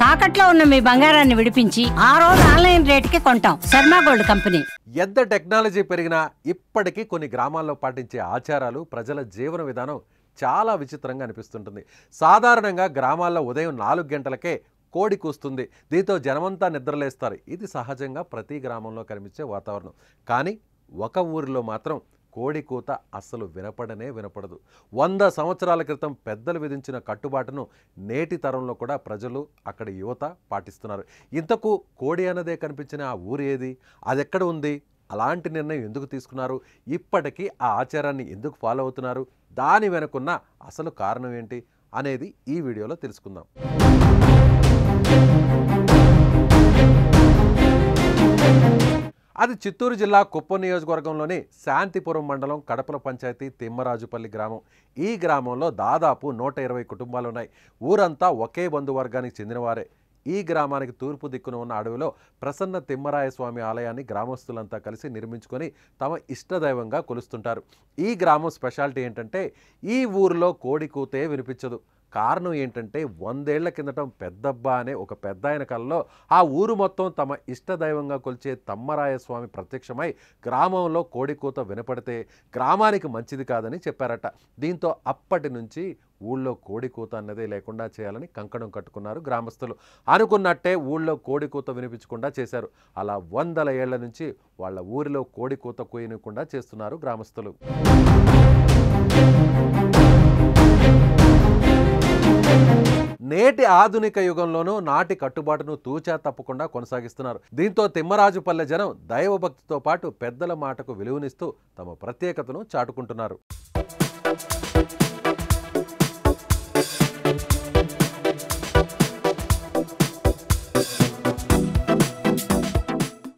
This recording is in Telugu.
తాకట్లో ఉన్న మీ బంగారాన్ని విడిపించి ఆ రోజు ఆన్లైన్ రేటుకి కొంటాం. Sharma gold company. ఎంత టెక్నాలజీ పెరిగినా ఇప్పటికీ కొన్ని గ్రామాల్లో పాటించే ఆచారాలు, ప్రజల జీవన విధానం చాలా విచిత్రంగా అనిపిస్తుంటుంది. సాధారణంగా గ్రామాల్లో ఉదయం 4 గంటలకే కోడి కూస్తుంది. దీంతో జనమంతా నిద్రలేస్తారు. ఇది సహజంగా ప్రతి గ్రామంలో కనిపించే వాతావరణం. కానీ ఒక ఊరిలో మాత్రం కోడి కూత అస్సలు వినపడనే వినపడదు. 100 సంవత్సరాల క్రితం పెద్దలు విధించిన కట్టుబాటును నేటి తరంలో కూడా ప్రజలు, అక్కడి యువత పాటిస్తున్నారు. ఇంతకు కోడి అన్నదే కనిపించిన ఆ ఊరు ఏది? అది ఎక్కడ ఉంది? అలాంటి నిర్ణయం ఎందుకు తీసుకున్నారు? ఇప్పటికీ ఆ ఆచారాన్ని ఎందుకు ఫాలో అవుతున్నారు? దాని వెనుకున్న అసలు కారణం ఏంటి అనేది ఈ వీడియోలో తెలుసుకుందాం. అది చిత్తూరు జిల్లా కుప్పం నియోజకవర్గంలోని శాంతిపురం మండలం కడపల పంచాయతీ తిమ్మరాజుపల్లి గ్రామం. ఈ గ్రామంలో దాదాపు 120 కుటుంబాలున్నాయి. ఊరంతా ఒకే బంధువర్గానికి చెందినవారే. ఈ గ్రామానికి తూర్పు దిక్కున ఉన్న అడవిలో ప్రసన్న తిమ్మరాయ స్వామి ఆలయాన్ని గ్రామస్తులంతా కలిసి నిర్మించుకొని తమ ఇష్టదైవంగా కొలుస్తుంటారు. ఈ గ్రామం స్పెషాలిటీ ఏంటంటే ఈ ఊరిలో కోడి కూతే వినిపించదు. కారణం ఏంటంటే 100 ఏళ్ల కిందట పెద్దబ్బా అనే ఒక పెద్ద ఆయన కలలో ఆ ఊరు మొత్తం తమ ఇష్టదైవంగా కొలిచే తమ్మరాయ స్వామి ప్రత్యక్షమై గ్రామంలో కోడి కూత వినపడితే గ్రామానికి మంచిది కాదని చెప్పారట. దీంతో అప్పటి నుంచి ఊళ్ళో కోడి కూత అన్నదే లేకుండా చేయాలని కంకణం కట్టుకున్నారు గ్రామస్తులు. అనుకున్నట్టే ఊళ్ళో కోడి కూత వినిపించకుండా చేశారు. అలా 100 ఏళ్ల నుంచి వాళ్ళ ఊరిలో కోడి కూత కూయనివ్వకుండా చేస్తున్నారు గ్రామస్తులు. నేటి ఆధునిక యుగంలోనూ నాటి కట్టుబాటును తూచా తప్పకుండా కొనసాగిస్తున్నారు. దీంతో తిమ్మరాజుపల్లె జనం దైవభక్తితో పాటు పెద్దల మాటకు విలువనిస్తూ తమ ప్రత్యేకతను చాటుకుంటున్నారు.